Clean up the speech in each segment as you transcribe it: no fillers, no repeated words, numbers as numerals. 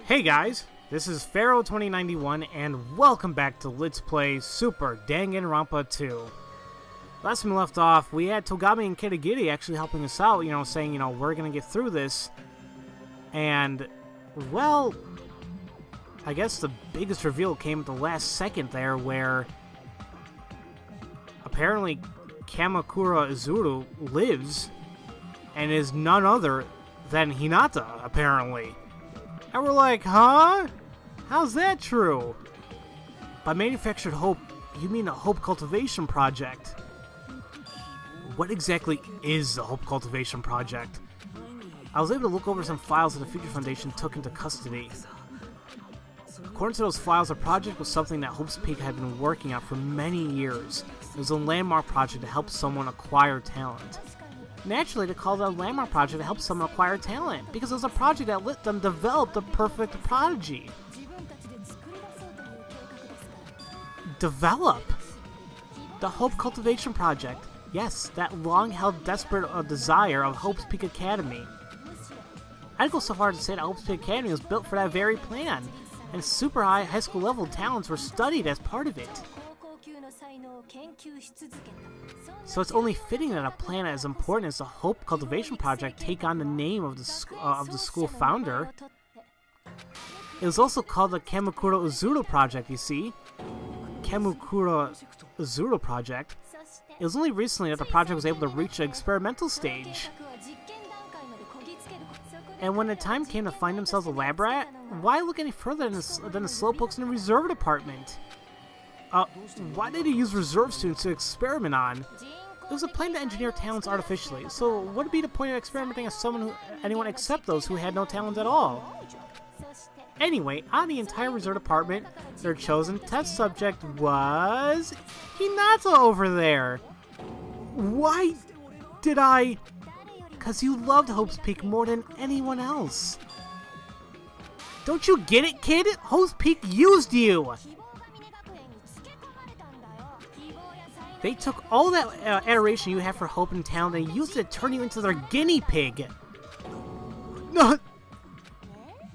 Hey guys, this is Pharaoh 2091 and welcome back to Let's Play Super Danganronpa 2. Last time we left off, we had Togami and Kitagiri actually helping us out, saying, we're gonna get through this. And, well, I guess the biggest reveal came at the last second there, where apparently Kamakura Izuru lives and is none other than Hinata, apparently. And we're like, huh? How's that true? By manufactured hope, you mean a hope cultivation project. What exactly is the Hope Cultivation Project? I was able to look over some files that the Future Foundation took into custody. According to those files, the project was something that Hope's Peak had been working on for many years. It was a landmark project to help someone acquire talent. Naturally, they called it a landmark project to help someone acquire talent, because it was a project that let them develop the perfect prodigy. Develop? The Hope Cultivation Project. Yes, that long-held desperate desire of Hope's Peak Academy. I'd go so far as to say that Hope's Peak Academy was built for that very plan, and super high high school level talents were studied as part of it. So it's only fitting that a plan as important as the Hope Cultivation Project take on the name of the school founder. It was also called the Kamakura Izuru Project, you see? Kamakura Izuru Project. It was only recently that the project was able to reach the experimental stage. And when the time came to find themselves a lab rat, why look any further than the slowpokes in the reserve department? Why did he use reserve students to experiment on? It was a plan to engineer talents artificially, so what would be the point of experimenting on anyone except those who had no talent at all? Anyway, on the entire reserve department, their chosen test subject was Hinata over there. Why did I? 'Cause you loved Hope's Peak more than anyone else. Don't you get it, kid? Hope's Peak used you! They took all that adoration you have for hope and talent and used it to turn you into their guinea pig. No,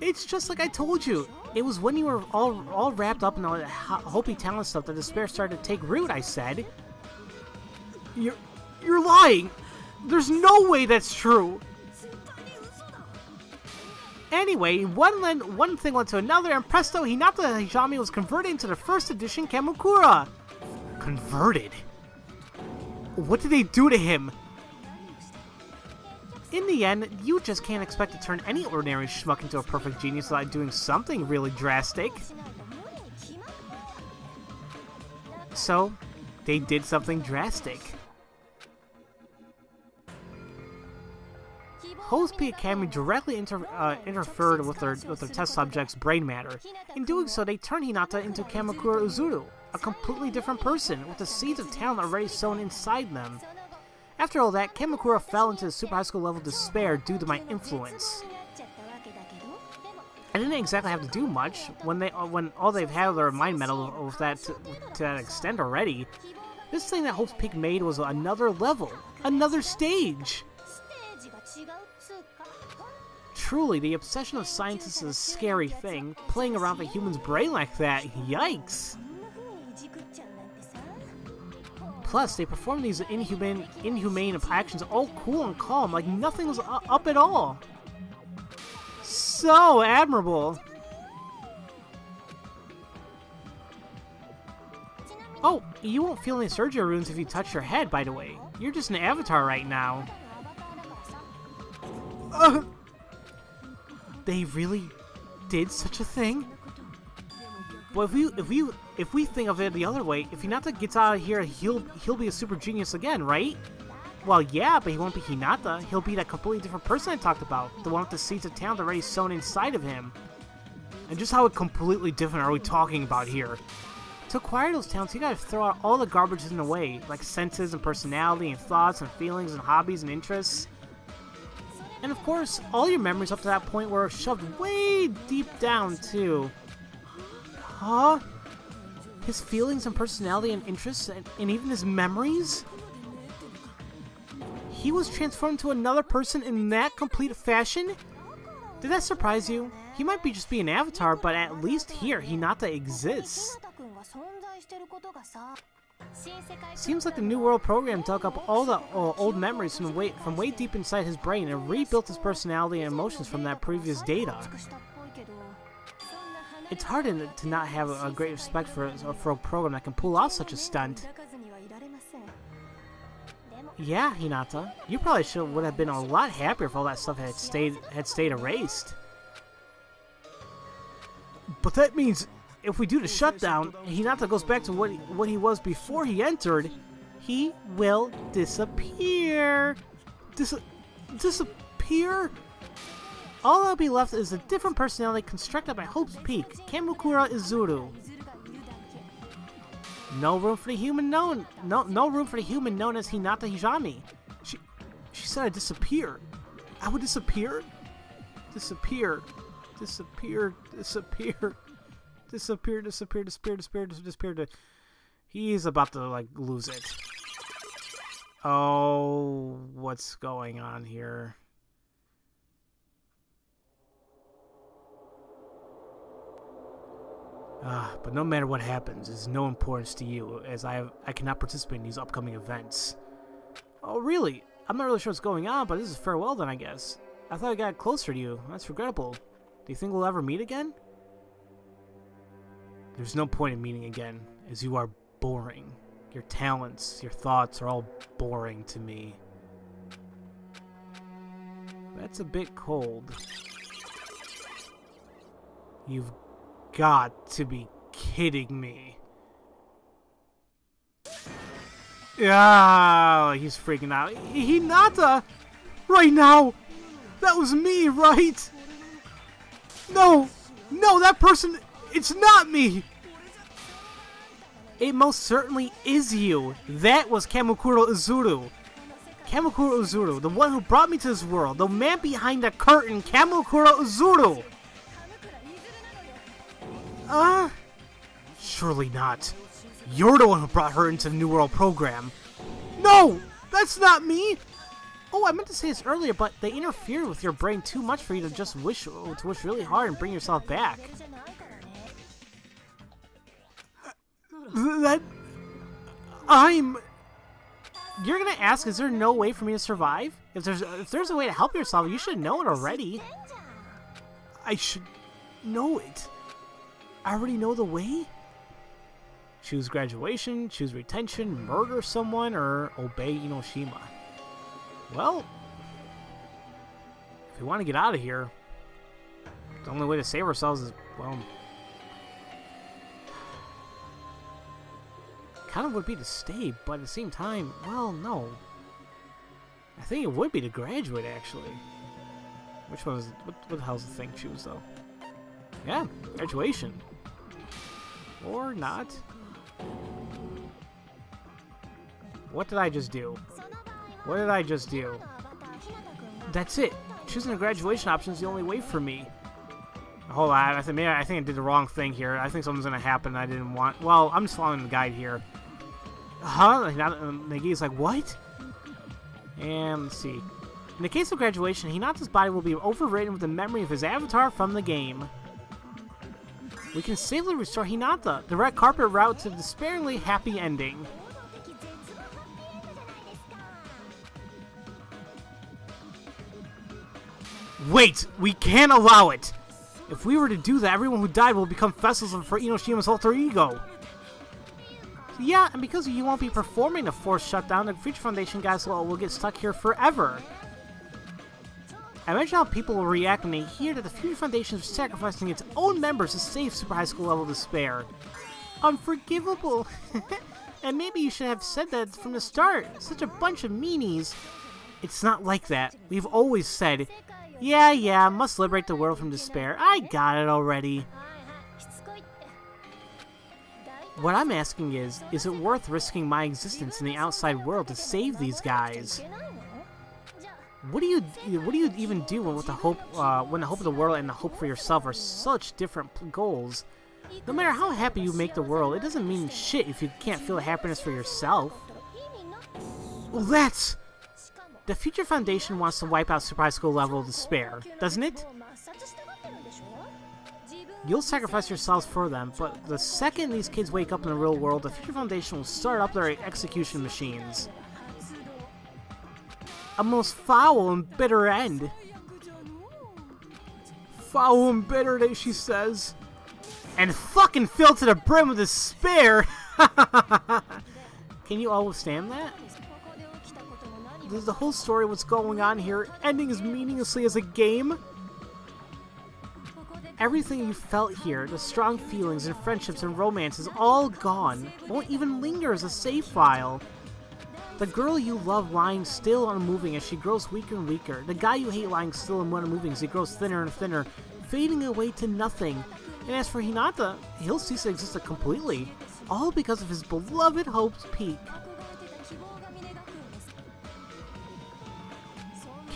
it's just like I told you. It was when you were all wrapped up in all that Hopi talent stuff that despair started to take root, I said. You're lying. There's no way that's true. Anyway, one thing led to another, and presto, Hinata Hijami was converted into the first edition Kamakura. Converted? What did they do to him? In the end, you just can't expect to turn any ordinary schmuck into a perfect genius without doing something really drastic. So, they did something drastic. Hope's Peak Academy directly interfered with their test subject's brain matter. In doing so, they turned Hinata into Kamakura Izuru, a completely different person, with the seeds of talent already sown inside them. After all that, Kamakura fell into the super high school level despair due to my influence. I didn't exactly have to do much when all they've had their mind metal with that to that extent already. This thing that Hope's Peak made was another level, another stage. Truly, the obsession of scientists is a scary thing. Playing around with a human's brain like that, yikes! Plus, they performed these inhumane actions all cool and calm, like nothing was up at all. So admirable! Oh, you won't feel any surgery wounds if you touch your head, by the way. You're just an avatar right now. They really did such a thing? Well, if we think of it the other way, if Hinata gets out of here, he'll be a super genius again, right? Well, yeah, but he won't be Hinata. He'll be that completely different person I talked about, the one with the seeds of talent already sown inside of him. And just how completely different are we talking about here? To acquire those talents, you gotta throw out all the garbage in the way, like senses and personality and thoughts and feelings and hobbies and interests. And of course, all your memories up to that point were shoved way deep down, too. Huh? His feelings and personality and interests, and even his memories? He was transformed to another person in that complete fashion? Did that surprise you? He might be just be an avatar, but at least here, Hinata exists. Seems like the New World program dug up all the old memories from way deep inside his brain and rebuilt his personality and emotions from that previous data. It's hard to not have a great respect for a program that can pull off such a stunt. Yeah, Hinata, you probably would have been a lot happier if all that stuff had stayed erased. But that means if we do the shutdown, Hinata goes back to what he was before he entered, he will disappear. Disappear? All that'll be left is a different personality constructed by Hope's Peak, Kamukura Izuru. No room for the human known. No room for the human known as Hinata Hijami. She said I'd disappear. I would disappear? Disappear. Disappear. Disappear. Disappear. Disappear. Disappear. Disappear. Disappear. He's about to, like, lose it. Oh, what's going on here? But no matter what happens, it's no importance to you, as I cannot participate in these upcoming events. Oh, really? I'm not really sure what's going on, but this is farewell then, I guess. I thought I got closer to you. That's regrettable. Do you think we'll ever meet again? There's no point in meeting again, as you are boring. Your talents, your thoughts are all boring to me. That's a bit cold. You've got to be kidding me. Ah, he's freaking out. Hinata! Right now! That was me, right? No! No, that person... It's not me! It most certainly is you. That was Kamukura Izuru. Kamukura Izuru, the one who brought me to this world. The man behind the curtain, Kamukura Izuru! Surely not. You're the one who brought her into the New World program. No! That's not me! Oh, I meant to say this earlier, but they interfered with your brain too much for you to just wish really hard and bring yourself back. You're gonna ask, is there no way for me to survive? If there's a way to help yourself, you should know it already. I should know it. I already know the way? Choose graduation, choose retention, murder someone, or obey Inoshima. Well, if we want to get out of here, the only way to save ourselves is, well, kind of would be to stay, but at the same time, well, no. I think it would be to graduate, actually. Which one was, what the hell's the thing choose, though? Yeah, graduation. Or not. What did I just do? What did I just do? That's it. Choosing a graduation option is the only way for me. Hold on, I think I did the wrong thing here. I think something's gonna happen I didn't want. Well, I'm just following the guide here. Huh? Nagi's like, what? And let's see. In the case of graduation, Hinata's body will be overwritten with the memory of his avatar from the game. We can safely restore Hinata, the red carpet route to the despairingly happy ending. Wait! We can't allow it! If we were to do that, everyone who died will become vessels for Inoshima's alter ego. Yeah, and because you won't be performing the forced shutdown, the Future Foundation guys will get stuck here forever. Imagine how people will react when they hear that the Future Foundation is sacrificing its own members to save Super High School level despair. Unforgivable. And maybe you should have said that from the start. Such a bunch of meanies. It's not like that. We've always said, yeah, must liberate the world from despair. I got it already. What I'm asking is it worth risking my existence in the outside world to save these guys? What do you even do when the hope of the world and the hope for yourself are such different goals? No matter how happy you make the world, it doesn't mean shit if you can't feel the happiness for yourself. Well, that's... The Future Foundation wants to wipe out Super High School level despair, doesn't it? You'll sacrifice yourselves for them, but the second these kids wake up in the real world, the Future Foundation will start up their execution machines. A most foul and bitter end. Foul and bitter, she says. And fucking filled to the brim with despair! Can you all withstand that? There's the whole story of what's going on here, ending as meaninglessly as a game. Everything you felt here, the strong feelings and friendships and romance is all gone. Won't even linger as a save file. The girl you love lying still unmoving as she grows weaker and weaker. The guy you hate lying still and unmoving as he grows thinner and thinner, fading away to nothing. And as for Hinata, he'll cease to exist completely, all because of his beloved Hope's Peak.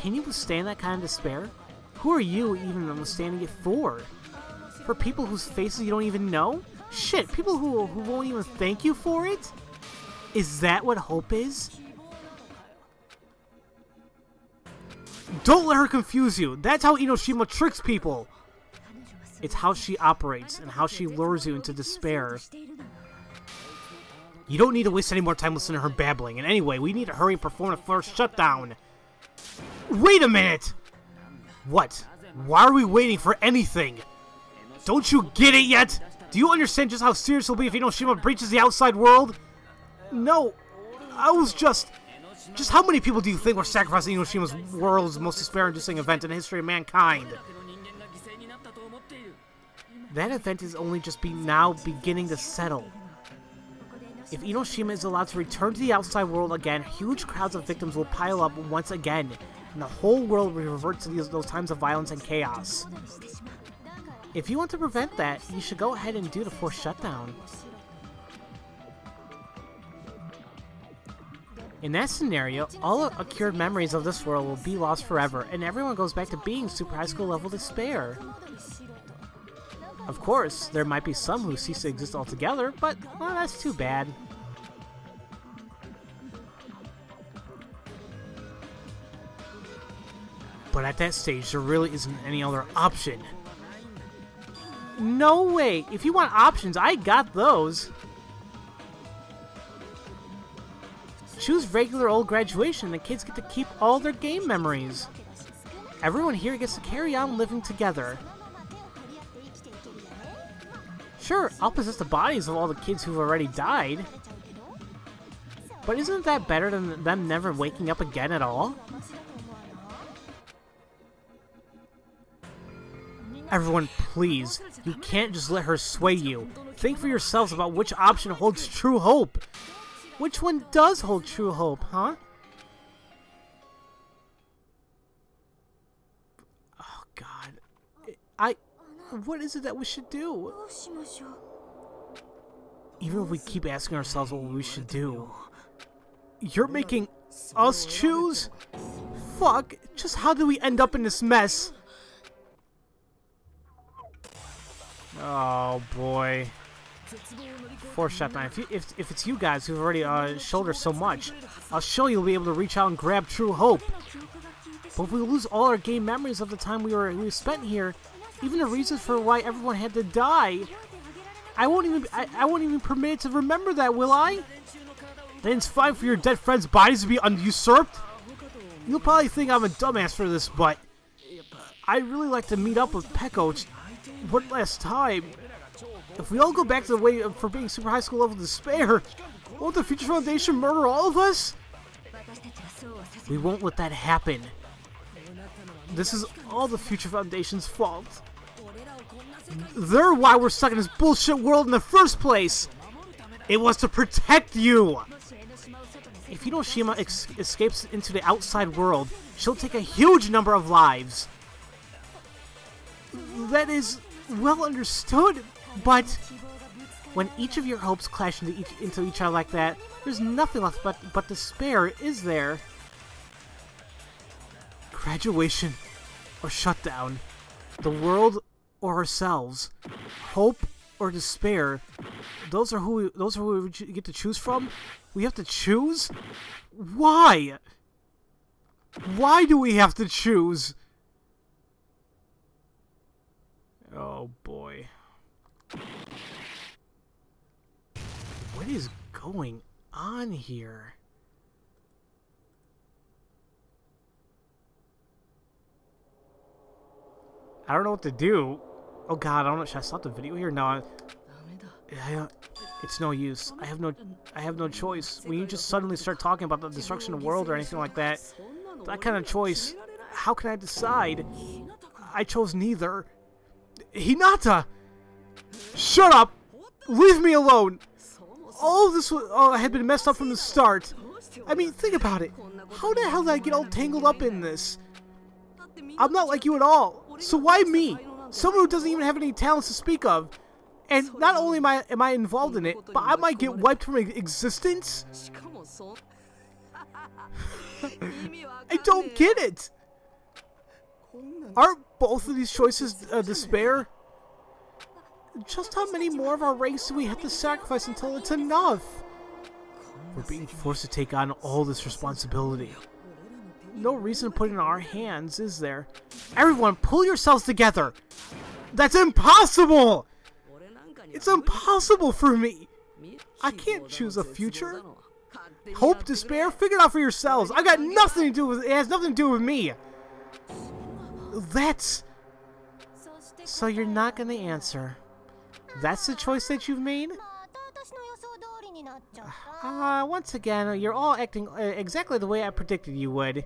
Can you withstand that kind of despair? Who are you even withstanding it for? For people whose faces you don't even know? Shit, people who won't even thank you for it? Is that what hope is? Don't let her confuse you. That's how Enoshima tricks people. It's how she operates and how she lures you into despair. You don't need to waste any more time listening to her babbling. And anyway, we need to hurry and perform the first shutdown. Wait a minute! What? Why are we waiting for anything? Don't you get it yet? Do you understand just how serious it'll be if Enoshima breaches the outside world? No, I was just how many people do you think were sacrificing Enoshima's world's most despair-inducing event in the history of mankind? That event is only just now beginning to settle. If Enoshima is allowed to return to the outside world again, huge crowds of victims will pile up once again, and the whole world will revert to those times of violence and chaos. If you want to prevent that, you should go ahead and do the forced shutdown. In that scenario, all accrued memories of this world will be lost forever, and everyone goes back to being super high school level despair. Of course, there might be some who cease to exist altogether, but, well, that's too bad. But at that stage, there really isn't any other option. No way! If you want options, I got those! Choose regular old graduation, and kids get to keep all their game memories. Everyone here gets to carry on living together. Sure, I'll possess the bodies of all the kids who've already died. But isn't that better than them never waking up again at all? Everyone, please. You can't just let her sway you. Think for yourselves about which option holds true hope. Which one does hold true hope, huh? Oh, God. What is it that we should do? Even if we keep asking ourselves what we should do, you're making us choose? Fuck, just how did we end up in this mess? Oh, boy. Force shutdown. If it's you guys who've already shouldered so much, I'll show you'll be able to reach out and grab true hope. But if we lose all our game memories of the time we spent here, even the reasons for why everyone had to die, I won't even permit it to remember that, will I? Then it's fine for your dead friends' bodies to be usurped. You'll probably think I'm a dumbass for this, but I'd really like to meet up with Peko one last time. If we all go back to the way for being super high school level despair, won't the Future Foundation murder all of us? We won't let that happen. This is all the Future Foundation's fault. They're why we're stuck in this bullshit world in the first place. It was to protect you. If Enoshima escapes into the outside world, she'll take a huge number of lives. That is well understood. But when each of your hopes clash into each other like that, there's nothing left but despair, is there? Graduation or shutdown, the world or ourselves, hope or despair. Those are who we get to choose from. We have to choose? Why? Why do we have to choose? Oh boy. What is going on here? I don't know what to do. Oh god, I don't know. Should I stop the video here? No, it's no use. I have no choice. When you just suddenly start talking about the destruction of the world or anything like that, that kind of choice, how can I decide? I chose neither. Hinata! Shut up! Leave me alone! All of this had been messed up from the start. I mean, think about it. How the hell did I get all tangled up in this? I'm not like you at all. So why me? Someone who doesn't even have any talents to speak of. And not only am I involved in it, but I might get wiped from existence? I don't get it! Aren't both of these choices despair? Just how many more of our ranks do we have to sacrifice until it's enough? We're being forced to take on all this responsibility. No reason to put it in our hands, is there? Everyone, pull yourselves together! That's impossible! It's impossible for me! I can't choose a future. Hope, despair, figure it out for yourselves. I got nothing to do with it. It has nothing to do with me. That's... So you're not gonna answer. That's the choice that you've made? Once again, you're all acting exactly the way I predicted you would.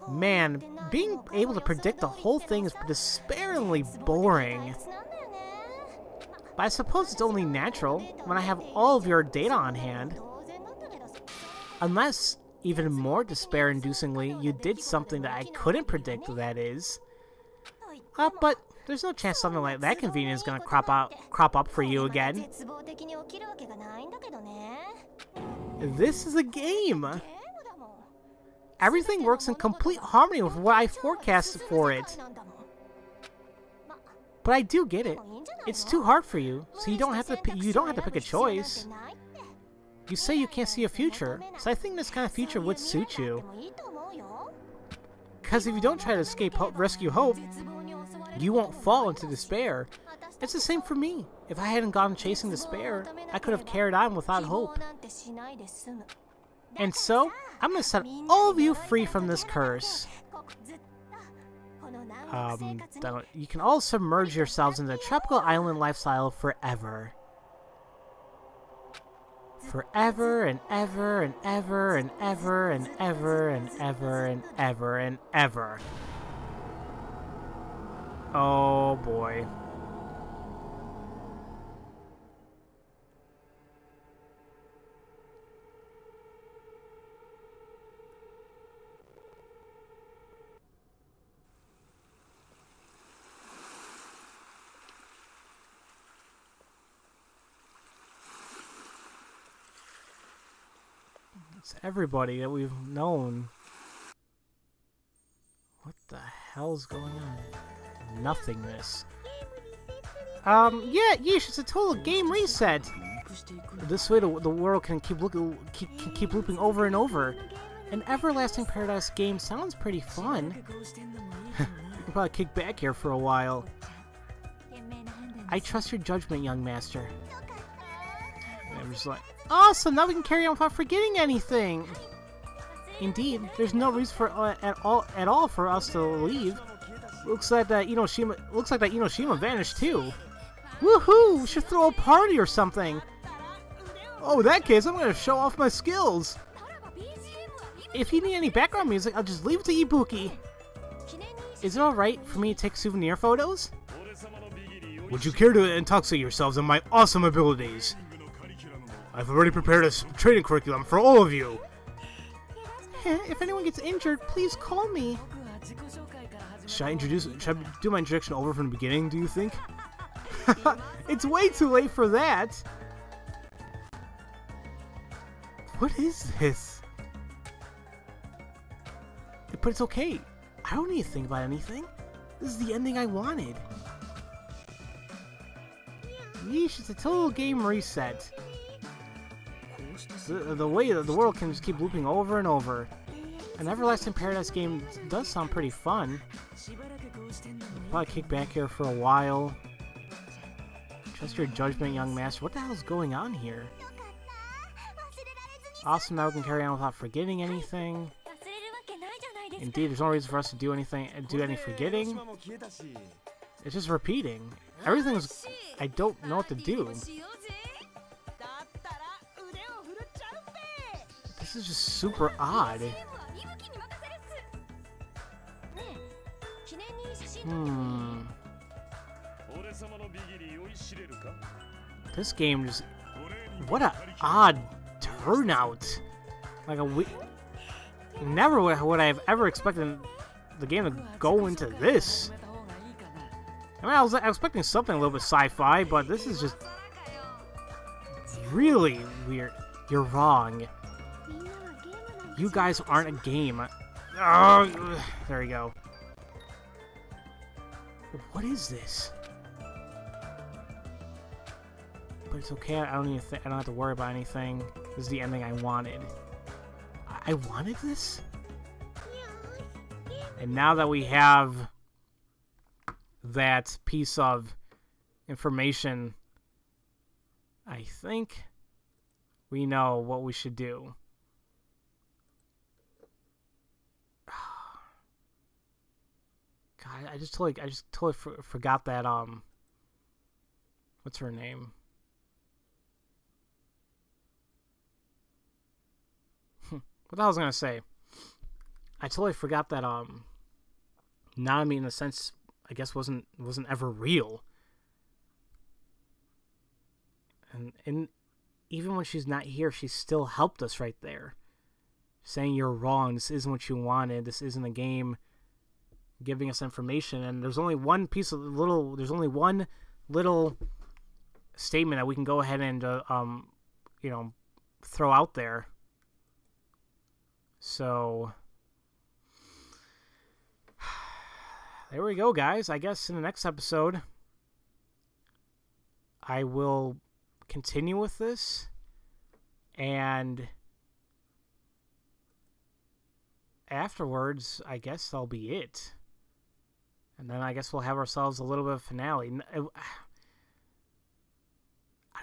Man, being able to predict the whole thing is despairingly boring. But I suppose it's only natural when I have all of your data on hand. Unless, even more despair-inducingly, you did something that I couldn't predict, that is. But there's no chance something like that convenient is gonna crop up for you again. This is a game! Everything works in complete harmony with what I forecasted for it. But I do get it. It's too hard for you, so you don't have to pick a choice. You say you can't see a future, so I think this kind of future would suit you. Because if you don't try to rescue hope, you won't fall into despair. It's the same for me. If I hadn't gone chasing despair, I could have carried on without hope. And so, I'm going to set all of you free from this curse. You can all submerge yourselves in the tropical island lifestyle forever. Forever and ever and ever and ever and ever and ever and ever and ever. Oh boy. It's everybody that we've known. What the hell's going on? Nothingness. Yeah, yeesh, it's a total game reset. This way the world can keep looping over and over. An everlasting paradise game sounds pretty fun. You can probably kick back here for a while. I trust your judgment, young master. And I'm just like, awesome, now we can carry on without forgetting anything. Indeed, there's no reason for at all for us to leave. Looks like that Enoshima vanished too. Woohoo! We should throw a party or something. Oh, in that case, I'm gonna show off my skills. If you need any background music, I'll just leave it to Ibuki. Is it alright for me to take souvenir photos? Would you care to intoxicate yourselves on my awesome abilities? I've already prepared a training curriculum for all of you. If anyone gets injured, please call me. Should I do my introduction over from the beginning, do you think? It's way too late for that. What is this? But it's okay. I don't need to think about anything. This is the ending I wanted. Yeesh, it's a total game reset. The way that the world can just keep looping over and over. An everlasting paradise game does sound pretty fun. I'll probably kick back here for a while. Trust your judgment, young master. What the hell is going on here? Awesome, now we can carry on without forgetting anything. Indeed, there's no reason for us to do anything, do any forgetting. It's just repeating. Everything's... I don't know what to do. This is just super odd. This game just... What a odd turnout. Like never would I have ever expected the game to go into this. I mean, I was expecting something a little bit sci-fi, but this is just really weird. You're wrong. You guys aren't a game. Oh, there we go. What is this? But it's okay. I don't have to worry about anything. This is the ending I wanted. I wanted this? And now that we have that piece of information, I think we know what we should do. God, I just totally forgot that, what's her name? What the hell was I gonna say? I totally forgot that Nanami, in a sense, I guess wasn't ever real. And even when she's not here, she still helped us right there, saying you're wrong. This isn't what you wanted. This isn't a game. Giving us information, and there's only one piece of there's only one little statement that we can go ahead and you know, throw out there. So there we go, guys. I guess in the next episode I will continue with this, and afterwards I guess that'll be it. And then I guess we'll have ourselves a little bit of finale. I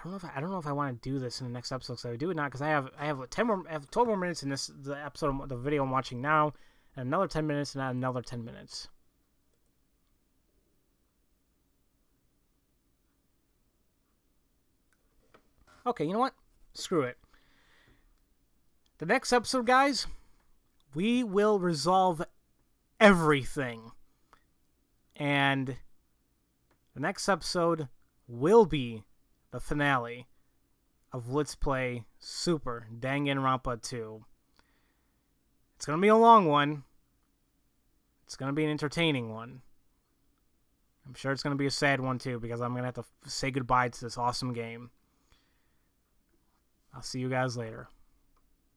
don't know if I want to do this in the next episode. So I would do it now because I have 12 more minutes in the episode, the video I'm watching now, and another 10 minutes, and another 10 minutes. Okay, you know what? Screw it. The next episode, guys, we will resolve everything. And the next episode will be the finale of Let's Play Super Danganronpa 2. It's going to be a long one. It's going to be an entertaining one. I'm sure it's going to be a sad one too, because I'm going to have to say goodbye to this awesome game. I'll see you guys later.